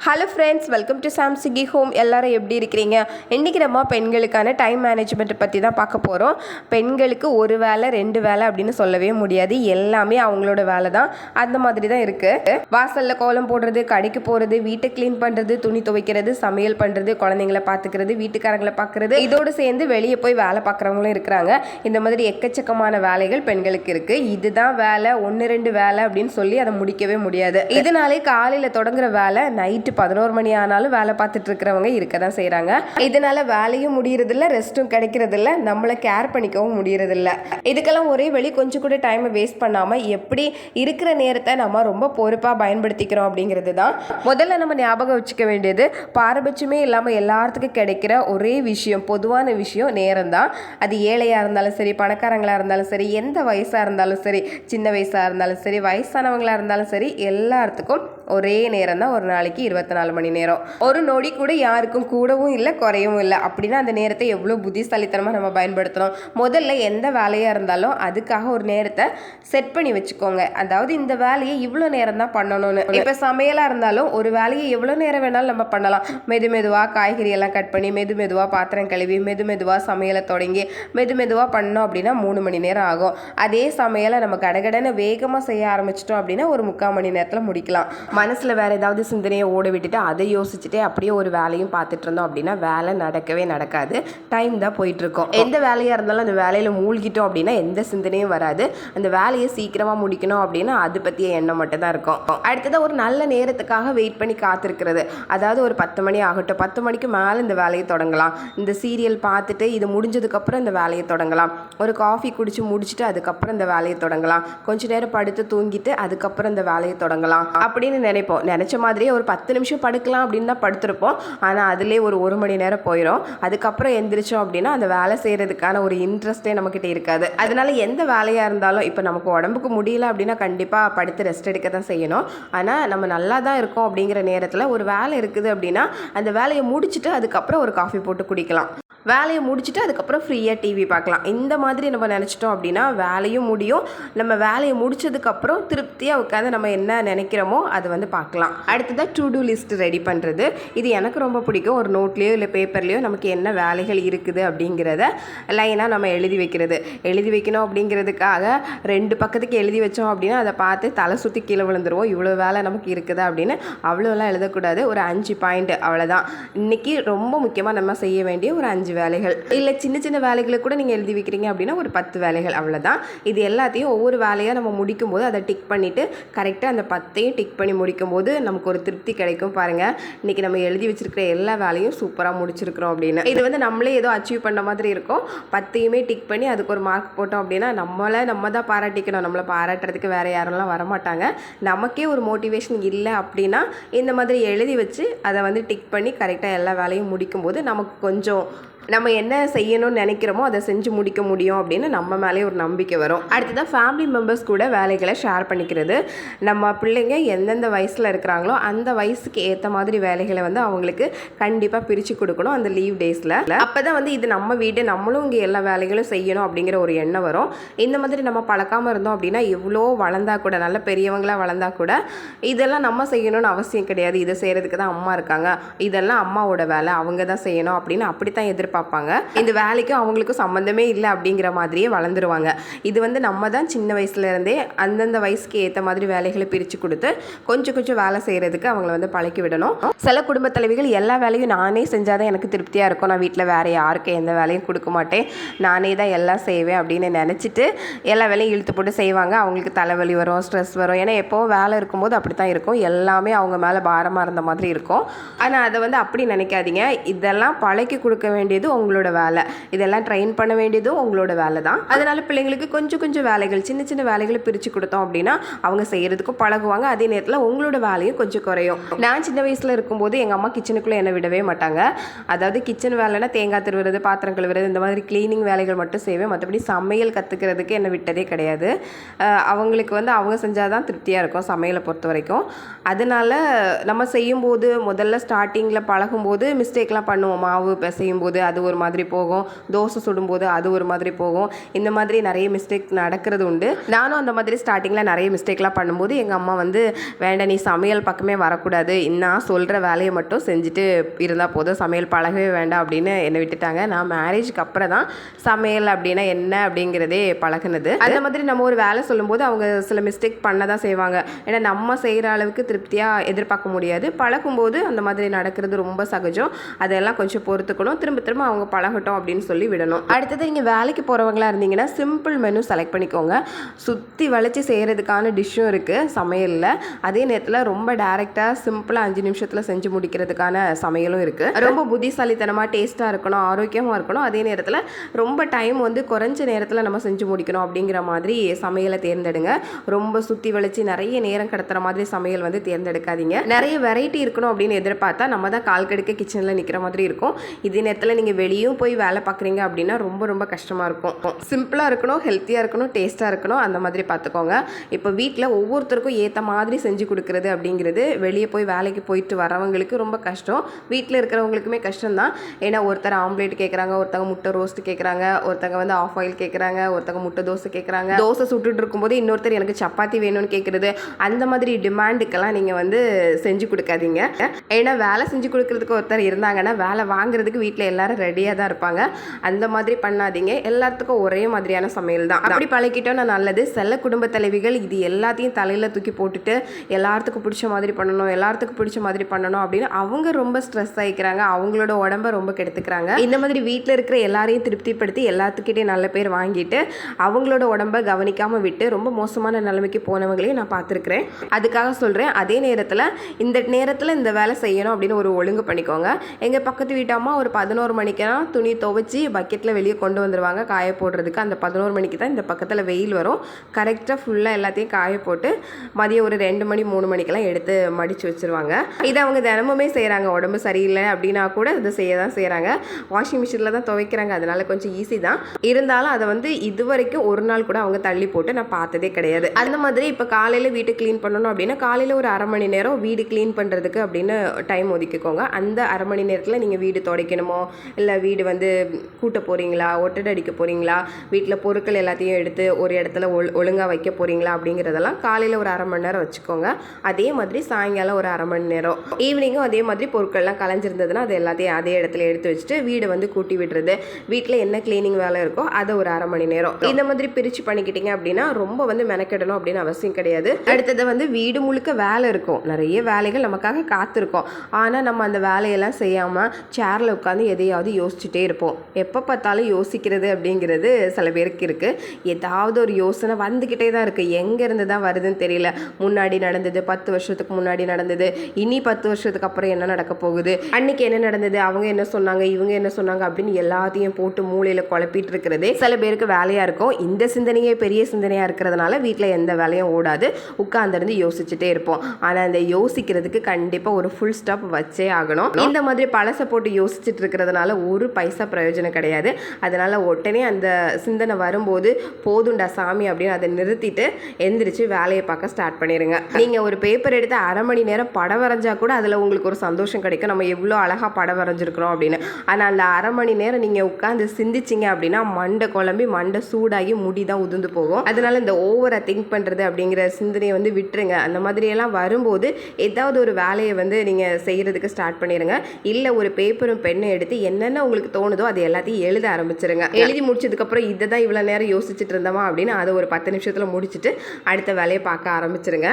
Hello friends, welcome to சாம்சிகி home. எல்லாரும் எப்படி இருக்கிறீங்க? இன்றைக்கி நம்ம பெண்களுக்கான டைம் மேனேஜ்மெண்ட்டை பற்றி தான் பார்க்க போகிறோம். பெண்களுக்கு ஒரு வேலை 2 வேலை அப்படின்னு சொல்லவே முடியாது. எல்லாமே அவங்களோட வேலை தான். அந்த மாதிரி தான் இருக்குது. வாசலில் கோலம் போடுறது, கடைக்கு போகிறது, வீட்டை க்ளீன் பண்ணுறது, துணி துவைக்கிறது, சமையல் பண்ணுறது, குழந்தைங்கள பார்த்துக்கிறது, வீட்டுக்காரங்களை பார்க்குறது, இதோடு சேர்ந்து வெளியே போய் வேலை பார்க்குறவங்களும் இருக்கிறாங்க. இந்த மாதிரி எக்கச்சக்கமான வேலைகள் பெண்களுக்கு இருக்குது. இதுதான் வேலை, 1-2 வேலை அப்படின்னு சொல்லி அதை முடிக்கவே முடியாது. இதனாலே காலையில் தொடங்குற வேலை நைட்டு 11 மணி ஆனாலும் வேலை பார்த்துட்டு இருக்கிறவங்க இருக்க தான் செய்கிறாங்க. இதனால வேலையும் முடியறதில்ல, ரெஸ்ட்டும் கிடைக்கிறதில்ல, நம்மளை கேர் பண்ணிக்கவும் முடியறதில்ல. இதுக்கெல்லாம் ஒரே வழி, கொஞ்சம் கூட டைமை வேஸ்ட் பண்ணாமல் எப்படி இருக்கிற நேரத்தை நம்ம ரொம்ப பொறுப்பாக பயன்படுத்திக்கிறோம் அப்படிங்கிறது தான். முதல்ல நம்ம ஞாபகம் வச்சுக்க வேண்டியது, பாரபட்சமே இல்லாமல் எல்லாத்துக்கும் கிடைக்கிற ஒரே விஷயம், பொதுவான விஷயம் நேரம் தான். அது ஏழையாக இருந்தாலும் சரி, பணக்காரங்களாக இருந்தாலும் சரி, எந்த வயசாக இருந்தாலும் சரி, சின்ன வயசாக இருந்தாலும் சரி, வயசானவங்களாக இருந்தாலும் சரி, எல்லாத்துக்கும் ஒரே நேரம் தான். ஒரு நாளைக்கு 24 மணி நேரம். ஒரு நொடி கூட யாருக்கும் கூடவும் இல்லை, குறையவும் இல்லை. அப்படின்னா அந்த நேரத்தை எவ்வளோ புத்திசாலித்தனமாக நம்ம பயன்படுத்தணும். முதல்ல எந்த வேலையாக இருந்தாலும் அதுக்காக ஒரு நேரத்தை செட் பண்ணி வச்சுக்கோங்க. அதாவது இந்த வேலையை இவ்வளோ நேரம் தான் பண்ணணும்னு. இப்போ சமையலாக இருந்தாலும் ஒரு வேலையை எவ்வளோ நேரம் வேணாலும் நம்ம பண்ணலாம். மெதுவாக காய்கறி எல்லாம் கட் பண்ணி, மெதுவாக பாத்திரம் கழுவி, மெதுவாக சமையலை தொடங்கி மெதுவாக பண்ணோம் அப்படின்னா 3 மணி நேரம் ஆகும். அதே சமையலை நம்ம கடகடன்னு வேகமாக செய்ய ஆரம்பிச்சிட்டோம் அப்படின்னா ஒரு 3/4 மணி நேரத்தில் முடிக்கலாம். மனசில் வேறு ஏதாவது சிந்தனையை ஓட விட்டுட்டு அதை யோசிச்சுட்டே அப்படியே ஒரு வேலையும் பார்த்துட்டு இருந்தோம் அப்படின்னா வேலை நடக்கவே நடக்காது. டைம் தான் போயிட்டுருக்கோம். எந்த வேலையாக இருந்தாலும் அந்த வேலையில் மூழ்கிட்டோம் அப்படின்னா எந்த சிந்தனையும் வராது. அந்த வேலையை சீக்கிரமாக முடிக்கணும் அப்படின்னா அது பற்றிய எண்ணம் மட்டும் தான் இருக்கும். அடுத்ததாக ஒரு நல்ல நேரத்துக்காக வெயிட் பண்ணி காத்திருக்கிறது. அதாவது ஒரு 10 மணி ஆகட்டும், 10 மணிக்கு மேலே இந்த வேலையை தொடங்கலாம். இந்த சீரியல் பார்த்துட்டு இது முடிஞ்சதுக்கப்புறம் இந்த வேலையை தொடங்கலாம். ஒரு காஃபி குடிச்சு முடிச்சுட்டு அதுக்கப்புறம் இந்த வேலையை தொடங்கலாம். கொஞ்ச நேரம் படுத்து தூங்கிட்டு அதுக்கப்புறம் இந்த வேலையை தொடங்கலாம் அப்படின்னு நினைப்போம். நினச்ச மாதிரியே ஒரு 10 நிமிஷம் படுக்கலாம் அப்படின்னு தான் படுத்திருப்போம். ஆனால் அதிலே ஒரு 1 மணி நேரம் போயிடும். அதுக்கப்புறம் எந்திரிச்சோம் அப்படின்னா அந்த வேலை செய்கிறதுக்கான ஒரு இன்ட்ரெஸ்ட்டே நம்மக்கிட்ட இருக்காது. அதனால எந்த வேலையாக இருந்தாலும், இப்போ நமக்கு உடம்புக்கு முடியல அப்படின்னா கண்டிப்பாக படுத்து ரெஸ்ட் எடுக்க தான் செய்யணும். ஆனால் நம்ம நல்லா தான் இருக்கோம் அப்படிங்கிற நேரத்தில் ஒரு வேலை இருக்குது அப்படின்னா அந்த வேலையை முடிச்சுட்டு அதுக்கப்புறம் ஒரு காஃபி போட்டு குடிக்கலாம். வேலையை முடிச்சுட்டு அதுக்கப்புறம் ஃப்ரீயாக டிவி பார்க்கலாம். இந்த மாதிரி நம்ம நினச்சிட்டோம் அப்படின்னா வேலையும் முடியும். நம்ம வேலையை முடிச்சதுக்கப்புறம் திருப்தியாக உட்காந்து நம்ம என்ன நினைக்கிறோமோ அதை பார்க்கலாம். அடுத்ததாக டு டூ லிஸ்ட் ரெடி பண்ணுறது. இது எனக்கு ரொம்ப பிடிக்கும். ஒரு நோட்லேயோ இல்லை பேப்பர்லேயோ நமக்கு என்ன வேலைகள் இருக்குது அப்படிங்கிறத லைனாக நம்ம எழுதி வைக்கிறது. எழுதி வைக்கணும் அப்படிங்கிறதுக்காக 2 பக்கத்துக்கு எழுதி வச்சோம் அப்படின்னா அதை பார்த்து தலை சுற்றி கீழே விழுந்துருவோம். இவ்வளோ வேலை நமக்கு இருக்குது அப்படின்னு அவ்வளோலாம் எழுதக்கூடாது. ஒரு 5 பாயிண்ட் அவ்வளோதான். இன்றைக்கி ரொம்ப முக்கியமாக நம்ம செய்ய வேண்டிய ஒரு 5 வேலைகள். இல்லை சின்ன வேலைகளை கூட நீங்கள் எழுதி வைக்கிறீங்க அப்படின்னா ஒரு 10 வேலைகள் அவ்வளோதான். இது எல்லாத்தையும் ஒவ்வொரு வேலையாக நம்ம முடிக்கும் போது அதை டிக் பண்ணிவிட்டு கரெக்டாக அந்த 10ஐயும் டிக் பண்ணி முடிக்கும் போது நமக்கு ஒரு திருப்தி கிடைக்கும். பாருங்கள், இன்றைக்கி நம்ம எழுதி வச்சிருக்கிற எல்லா வேலையும் சூப்பராக முடிச்சிருக்கிறோம் அப்படின்னு. இது நம்மளே ஏதோ அச்சீவ் பண்ண மாதிரி இருக்கும். 10ஐயுமே டிக் பண்ணி அதுக்கு ஒரு மார்க் போட்டோம் அப்படின்னா நம்ம தான் பாராட்டிக்கணும். நம்மளை பாராட்டுறதுக்கு வேறு யாரெல்லாம் வரமாட்டாங்க. நமக்கே ஒரு மோட்டிவேஷன் இல்லை அப்படின்னா இந்த மாதிரி எழுதி வச்சு அதை டிக் பண்ணி கரெக்டாக எல்லா வேலையும் முடிக்கும்போது நமக்கு கொஞ்சம் நம்ம என்ன செய்யணும்னு நினைக்கிறோமோ அதை செஞ்சு முடிக்க முடியும் அப்படின்னு நம்ம மேலே ஒரு நம்பிக்கை வரும். அடுத்ததான் ஃபேமிலி மெம்பர்ஸ் கூட வேலைகளை ஷேர் பண்ணிக்கிறது. நம்ம பிள்ளைங்க எந்தெந்த வயசில் இருக்கிறாங்களோ அந்த வயசுக்கு ஏற்ற மாதிரி வேலைகளை அவங்களுக்கு கண்டிப்பாக பிரித்து கொடுக்கணும் அந்த லீவ் டேஸில். அப்போ தான் இது நம்ம வீடு, நம்மளும் இங்கே எல்லா வேலைகளும் செய்யணும் அப்படிங்கிற ஒரு எண்ணம் வரும். இந்த மாதிரி நம்ம பழக்காமல் இருந்தோம் அப்படின்னா எவ்வளோ வளர்ந்தா கூட, நல்ல பெரியவங்களாக வளர்ந்தா கூட இதெல்லாம் நம்ம செய்யணும்னு அவசியம் கிடையாது. இதை செய்கிறதுக்கு தான் அம்மா இருக்காங்க, இதெல்லாம் அம்மாவோட வேலை, அவங்க தான் செய்யணும் அப்படின்னு அப்படித்தான் எதிர்பார்ப்பாங்க. இந்த வேலைக்கும் அவங்களுக்கும் சம்மந்தமே இல்லை அப்படிங்கிற மாதிரியே வளர்ந்துருவாங்க. இது நம்ம தான் சின்ன வயசுலேருந்தே அந்தந்த வயசுக்கு ஏற்ற மாதிரி வேலைகளை பிரித்து கொடுத்து கொஞ்சம் வேலை செய்கிறதுக்கு அவங்கள பழக்கி விடணும். சில குடும்ப தலைவிகள் எல்லா வேலையும் நானே செஞ்சால் தான் எனக்கு திருப்தியாக இருக்கும், நான் வீட்டில் வேறு யாருக்கும் எந்த வேலையும் கொடுக்க மாட்டேன், நானே தான் எல்லாம் செய்வேன் அப்படின்னு நினச்சிட்டு எல்லா வேலையும் இழுத்து போட்டு செய்வாங்க. அவங்களுக்கு தலைவலி வரும், ஸ்ட்ரெஸ் வரும். ஏன்னா எப்போவும் வேலை இருக்கும்போது அப்படி தான் இருக்கும். எல்லாமே அவங்க மேலே பாரமாக இருந்த மாதிரி இருக்கும். ஆனால் அதை அப்படி நினைக்காதீங்க. இதெல்லாம் பழக்கி கொடுக்க வேண்டியது உங்களோட வேலை. இதெல்லாம் ட்ரெயின் பண்ண வேண்டியதும் உங்களோட வேலை தான். அதனால பிள்ளைங்களுக்கு கொஞ்சம் வேலைகள், சின்ன வேலைகளை பிரித்து கொடுத்தோம் அப்படின்னா அவங்க செய்கிறதுக்கும் பழகுவாங்க. அதே நேரத்தில் உங்களோட வேலையும் கொஞ்சம் குறையும். நான் சின்ன வயசில் இருக்கும்போது எங்கள் அம்மா கிச்சனுக்குள்ளே என்னை விடவே மாட்டாங்க. அதாவது கிச்சன் வேலைன்னா தேங்காய் திருவுறது, பாத்திரம் கழுவுறது, இந்த மாதிரி கிளீனிங் வேலைகள் மட்டும் செய்வேன். மற்றபடி சமையல் கற்றுக்கிறதுக்கு என்னை விட்டதே கிடையாது. அவங்களுக்கு அவங்க செஞ்சால் தான் திருப்தியாக இருக்கும் சமையலை பொறுத்த வரைக்கும். அதனால நம்ம செய்யும்போது முதல்ல ஸ்டார்டிங்கில் பழகும்போது மிஸ்டேக்லாம் பண்ணுவோம். மாவு பிசையும் போது அது ஒரு மாதிரி போகும், தோசை சுடும்போது அது ஒரு மாதிரி போகும். இந்த மாதிரி நிறைய மிஸ்டேக் நடக்கிறது உண்டு. நானும் அந்த மாதிரி ஸ்டார்டிங்கில் நிறைய மிஸ்டேக்லாம் பண்ணும்போது எங்கள் அம்மா வந்து வேண்டாம் நீ சமையல் பக்கமே வரக்கூடாது, நான் சொல்கிற வேலையை மட்டும் செஞ்சுட்டு இருந்தால் போதும், சமையல் பழகவே வேண்டாம் அப்படின்னு என்னை விட்டுட்டாங்க. நான் மேரேஜுக்கு அப்புறம் தான் சமையல் அப்படின்னா என்ன அப்படிங்கிறதே பழகுனது. அந்த மாதிரி நம்ம ஒரு வேலை சொல்லும்போது அவங்க சில மிஸ்டேக் பண்ண தான் செய்வாங்க. ஏன்னா நம்ம செய்கிற அளவுக்கு திருப்தியாக எதிர்பார்க்க முடியாது. பழகும்போது அந்த மாதிரி நடக்கிறது ரொம்ப சகஜம். அதெல்லாம் கொஞ்சம் பொறுத்துக்கணும். திரும்ப திரும்ப அவங்க பழகட்டும் அப்படின்னு சொல்லி விடணும். அடுத்தது நீங்கள் வேலைக்கு போகிறவங்களா இருந்தீங்கன்னா சிம்பிள் மெனு செலக்ட் பண்ணிக்கோங்க. சுற்றி வளைச்சி செய்கிறதுக்கான டிஷ்ஷும் இருக்குது சமையலில். அதே நேரத்தில் ரொம்ப டேரெக்டாக சிம்பிளாக 5 நிமிஷத்தில் செஞ்சு முடிக்கிறதுக்கான சமையலும் இருக்குது. ரொம்ப புத்திசாலித்தனமாக டேஸ்ட்டாக இருக்கணும், ஆரோக்கியமாக இருக்கணும், அதே நேரத்தில் ரொம்ப டைம் வந்து குறைஞ்ச நேரத்தில் நம்ம செஞ்சு முடிக்கணும் அப்படிங்கிற மாதிரி சமையலை தேர்ந்தெடுங்க. ரொம்ப சுற்றி வளைச்சி நிறைய நேரம் கடத்துகிற மாதிரி சமையல் வந்து தேர்ந்தெடுக்காதீங்க. நிறைய வெரைட்டி இருக்கணும் அப்படின்னு எதிர்பார்த்தா நம்ம தான் கால் கடுக்க கிச்சனில் நிற்கிற மாதிரி இருக்கும். இதே நேரத்தில் நீங்கள் வெளியும் போய் வேலை பார்க்குறீங்க அப்படின்னா ரொம்ப ரொம்ப கஷ்டமாக இருக்கும். சிம்பிளாக இருக்கணும், ஹெல்த்தியாக இருக்கணும், டேஸ்ட்டாக இருக்கணும், அந்த மாதிரி பார்த்துக்கோங்க. இப்போ வீட்டில் ஒவ்வொருத்தருக்கும் ஏற்ற மாதிரி செஞ்சு கொடுக்குறது அப்படிங்கிறது வெளியே போய் வேலைக்கு போயிட்டு வரவங்களுக்கு ரொம்ப கஷ்டம். வீட்டில் இருக்கிறவங்களுக்குமே கஷ்டம்தான். ஏன்னா ஒருத்தர் ஆம்லேட் கேட்குறாங்க, ஒருத்தங்க முட்டை ரோஸ்ட் கேட்குறாங்க, ஒருத்தங்க வந்து ஆஃப் ஆயில் கேட்குறாங்க, ஒருத்தங்க முட்டை தோசை கேட்குறாங்க, தோசை சுட்டுட்டு இருக்கும்போது இன்னொருத்தர் எனக்கு சப்பாத்தி வேணும்னு கேட்குறது. அந்த மாதிரி டிமாண்டுக்கெல்லாம் நீங்கள் வந்து செஞ்சு கொடுக்காதீங்க. ஏன்னா வேலை செஞ்சு கொடுக்குறதுக்கு ஒருத்தர் இருந்தாங்கன்னா வேலை வாங்குறதுக்கு வீட்டில் எல்லாரும் ரெடியாக தான் இருப்பாங்க. அந்த மாதிரி பண்ணாதீங்க. எல்லாத்துக்கும் ஒரே மாதிரியான சமையல் தான். அப்படி பழகிட்டோன்னா நல்லது. சில குடும்ப தலைவிகள் இது எல்லாத்தையும் தலையில் தூக்கி போட்டுட்டு எல்லாத்துக்கும் பிடிச்ச மாதிரி பண்ணணும், எல்லாத்துக்கும் பிடிச்ச மாதிரி பண்ணணும் அப்படின்னு அவங்க ரொம்ப ஸ்ட்ரெஸ் ஆகிக்கிறாங்க, அவங்களோட உடம்ப ரொம்ப கெடுத்துக்கிறாங்க. இந்த மாதிரி வீட்டில் இருக்கிற எல்லாரையும் திருப்திப்படுத்தி எல்லாத்துக்கிட்டே நல்ல பேர் வாங்கிட்டு அவங்களோட உடம்ப கவனிக்காமல் விட்டு ரொம்ப மோசமான நிலைமைக்கு போனவங்களையும் நான் பார்த்துருக்குறேன். அதுக்காக சொல்கிறேன். அதே நேரத்தில் இந்த நேரத்தில் இந்த வேலை செய்யணும் அப்படின்னு ஒரு ஒழுங்கு பண்ணிக்கோங்க. எங்கள் பக்கத்து வீட்டம்மா ஒரு 11 மணிக்கெல்லாம் துணி துவைச்சி பக்கெட்டில் வெளியே கொண்டு வந்துடுவாங்க காய போடுறதுக்கு. அந்த 11 மணிக்கு தான் இந்த பக்கத்தில் வெயில் வரும். கரெக்டாக ஃபுல்லாக எல்லாத்தையும் காய போட்டு மதியம் ஒரு 2 மணி 3 மணிக்கெல்லாம் எடுத்து மடித்து வச்சுருவாங்க. இதை அவங்க தினமுமே செய்கிறாங்க. உடம்பு சரியில்லை அப்படின்னா கூட இதை செய்ய தான் செய்கிறாங்க. வாஷிங் மிஷினில் தான் துவைக்கிறாங்க, அதனால கொஞ்சம் ஈஸி தான். இருந்தாலும் அதை வந்து இது வரைக்கும் ஒரு நாள் கூட அவங்க தள்ளி போட்டு நான் பார்த்ததே கிடையாது. அந்த மாதிரி இப்போ காலையில் வீட்டு க்ளீன் பண்ணணும் அப்படின்னா காலையில் ஒரு அரை மணி நேரம் வீடு க்ளீன் பண்ணுறதுக்கு அப்படின்னு டைம் ஒதுக்கிக்கோங்க. அந்த அரை மணி நேரத்தில் நீங்கள் வீடு துடைக்கணுமோ இல்லை வீடு வந்து கூட்ட போகிறீங்களா, ஒட்டடை அடிக்க போகிறீங்களா, வீட்டில் பொருட்கள் எல்லாத்தையும் எடுத்து ஒரு இடத்துல ஒழுங்காக வைக்க போகிறீங்களா அப்படிங்கிறதெல்லாம் காலையில் ஒரு அரை மணி நேரம் வச்சுக்கோங்க. அதே மாதிரி சாயங்காலம் ஒரு அரை மணி நேரம், ஈவினிங்கும் அதே மாதிரி பொருட்கள்லாம் கலைஞ்சிருந்ததுன்னா அது எல்லாத்தையும் அதே இடத்துல எடுத்து வச்சுட்டு வீடை வந்து கூட்டி விடுறது, வீட்டில் என்ன கிளீனிங் வேலை இருக்கோ அதை ஒரு அரை மணி நேரம் இந்த மாதிரி பிரித்து பண்ணிக்கிட்டீங்க அப்படின்னா ரொம்ப வந்து மெனக்கெடணும் அப்படின்னு அவசியம் கிடையாது. அடுத்தது வந்து வீடு முழுக்க வேலை இருக்கும், நிறைய வேலைகள் நமக்காக காத்திருக்கும். ஆனால் நம்ம அந்த வேலையெல்லாம் செய்யாமல் சேரில் உட்காந்து எதையாவது யோசிச்சுட்டே இருப்போம். எப்போ பார்த்தாலும் யோசிக்கிறது அப்படிங்கிறது சில பேருக்கு இருக்குது. ஏதாவது ஒரு யோசனை வந்துக்கிட்டே தான் இருக்குது. எங்கேருந்து தான் வருதுன்னு தெரியல. முன்னாடி நடந்தது, 10 வருஷத்துக்கு முன்னாடி நடந்தது, இனி 10 வருஷத்துக்கு அப்புறம் என்ன நடக்க போகுது, அன்னைக்கு என்ன நடந்தது, அவங்க என்ன சொன்னாங்க, இவங்க என்ன சொன்னாங்க அப்படின்னு எல்லாத்தையும் போட்டு மூளையில் குழப்பிட்டு இருக்கிறதே சில பேருக்கு வேலையாக இருக்கும். இந்த சிந்தனையே பெரிய சிந்தனையாக இருக்கிறதுனால வீட்டில் எந்த வேலையும் ஓடாது, உட்கார்ந்துருந்து யோசிச்சுட்டே இருப்போம். ஆனால் அந்த யோசிக்கிறதுக்கு கண்டிப்பாக ஒரு ஃபுல் ஸ்டாப் வச்சே ஆகணும். இந்த மாதிரி பழசை போட்டு யோசிச்சுட்டு இருக்கிறதுனால ஒரு பைசா பிரயோஜனம் கிடையாது. அதனால் உடனே அந்த சிந்தனை வரும்போது போதுண்டா சாமி அப்படின்னு அதை நிறுத்திட்டு எந்திரிச்சு வேலையை பார்க்க ஸ்டார்ட் பண்ணிடுங்க. நீங்கள் ஒரு பேப்பர் எடுத்து அரை மணி நேரம் படம் வரைஞ்சா கூட அதில் உங்களுக்கு ஒரு சந்தோஷம் கிடைக்கும், நம்ம எவ்வளோ அழகாக படம் வரைஞ்சிருக்கிறோம் அப்படின்னு. ஆனால் அந்த அரை மணி நேரம் நீங்கள் உட்காந்து சிந்திச்சிங்க அப்படின்னா மண்டை குழம்பி மண்டை சூடாகி முடி தான் உதிர்ந்து போகும். அதனால இந்த ஓவராக திங்க் பண்ணுறது அப்படிங்கிற சிந்தனையை வந்து விட்டுருங்க. அந்த மாதிரியெல்லாம் வரும்போது ஏதாவது ஒரு வேலையை வந்து நீங்கள் செய்கிறதுக்கு ஸ்டார்ட் பண்ணிடுங்க. இல்லை ஒரு பேப்பரும் பெண்ணும் எடுத்து என்னென்ன உங்களுக்கு தோணுதோ அது எல்லாத்தையும் எழுத ஆரம்பிச்சிருங்க. எழுதி முடிச்சதுக்கப்புறம் இதை தான் இவ்வளோ நேரம் யோசிச்சுட்டு இருந்தோமா அப்படின்னு அதை ஒரு 10 நிமிஷத்தில் முடிச்சுட்டு அடுத்த வேலையை பார்க்க ஆரம்பிச்சிருங்க.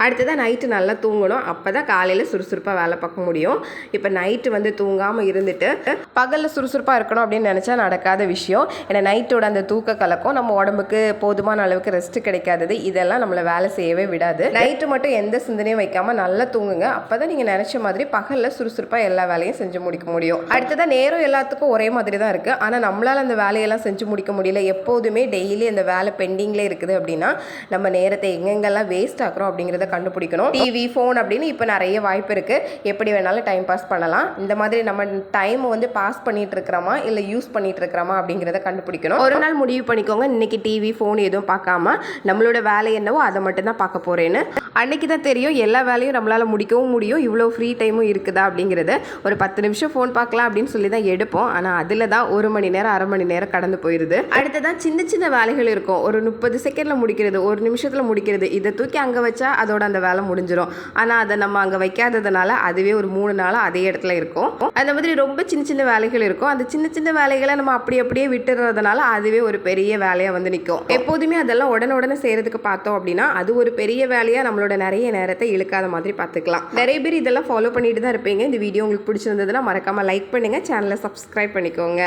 அடுத்ததான் நைட்டு நல்லா தூங்கணும். அப்போ தான் காலையில் சுறுசுறுப்பாக வேலை பார்க்க முடியும். இப்போ நைட்டு வந்து தூங்காமல் இருந்துட்டு பகலில் சுறுசுறுப்பாக இருக்கணும் அப்படின்னு நினச்சா நடக்காத விஷயம். ஏன்னா நைட்டோட அந்த தூக்க கலக்கம் நம்ம உடம்புக்கு போதுமான அளவுக்கு ரெஸ்ட் கிடைக்காதது, இதெல்லாம் நம்மளை வேலை செய்யவே விடாது. நைட்டு மட்டும் எந்த சிந்தனையும் வைக்காமல் நல்லா தூங்குங்க. அப்போ தான் நீங்கள் நினச்ச மாதிரி பகலில் சுறுசுறுப்பாக எல்லா வேலையும் செஞ்சு முடிக்க முடியும். அடுத்ததான் நேரம் எல்லாத்துக்கும் ஒரே மாதிரி தான் இருக்குது. ஆனால் நம்மளால் அந்த வேலையெல்லாம் செஞ்சு முடிக்க முடியல. எப்போதுமே டெய்லி அந்த வேலை பெண்டிங்லேயே இருக்குது அப்படின்னா நம்ம நேரத்தை எங்கெங்கெல்லாம் வேஸ்ட் ஆக்குறோம் அப்படிங்கிறத அப்படிங்கிறத கண்டுபிடிக்கணும். டிவி, ஃபோன் அப்படின்னு இப்போ நிறைய வாய்ப்பு இருக்குது. எப்படி வேணாலும் டைம் பாஸ் பண்ணலாம். இந்த மாதிரி நம்ம டைம் வந்து பாஸ் பண்ணிட்டு இருக்கிறோமா இல்லை யூஸ் பண்ணிட்டு இருக்கிறோமா அப்படிங்கிறத கண்டுபிடிக்கணும். ஒரு நாள் முடிவு பண்ணிக்கோங்க, இன்னைக்கு டிவி, ஃபோன் எதுவும் பார்க்காம நம்மளோட வேலை என்னவோ அதை மட்டும் தான் பார்க்க போகிறேன்னு. அன்னைக்கு தான் தெரியும் எல்லா வேலையும் நம்மளால் முடிக்கவும் முடியும், இவ்வளோ ஃப்ரீ டைமும் இருக்குதா அப்படிங்கிறது. ஒரு 10 நிமிஷம் ஃபோன் பார்க்கலாம் அப்படின்னு சொல்லி தான் எடுப்போம். ஆனால் அதில் தான் 1 மணி நேரம் 1/2 மணி நேரம் கடந்து போயிடுது. அடுத்ததான் சின்ன சின்ன வேலைகள் இருக்கும், ஒரு 30 செகண்டில் முடிக்கிறது, 1 நிமிஷத்தில் முடிக்கிறது. இதை தூக்கி அங்கே வச்சா அதோட அந்த வேலை முடிஞ்சிடும். ஆனால் அதை நம்ம அங்கே வைக்காததுனால அதுவே ஒரு 3 நாள் அதே இடத்துல இருக்கும். அந்த மாதிரி ரொம்ப சின்ன சின்ன வேலைகள் இருக்கும். அந்த சின்ன சின்ன வேலைகளை நம்ம அப்படியே விட்டுறதுனால அதுவே ஒரு பெரிய வேலையாக வந்து நிற்கும். எப்போதுமே அதெல்லாம் உடனே செய்கிறதுக்கு பார்த்தோம் அப்படின்னா அது ஒரு பெரிய வேலையாக நம்மளோட நிறைய நேரத்தை இழுக்காத மாதிரி பார்த்துக்கலாம். நிறைய பேர் இதெல்லாம் ஃபாலோ பண்ணிட்டு தான் இருப்பீங்க. இந்த வீடியோ உங்களுக்கு பிடிச்சிருந்ததுன்னா மறக்காமல் லைக் பண்ணுங்கள், சேனலை சப்ஸ்கிரைப் பண்ணிக்கோங்க.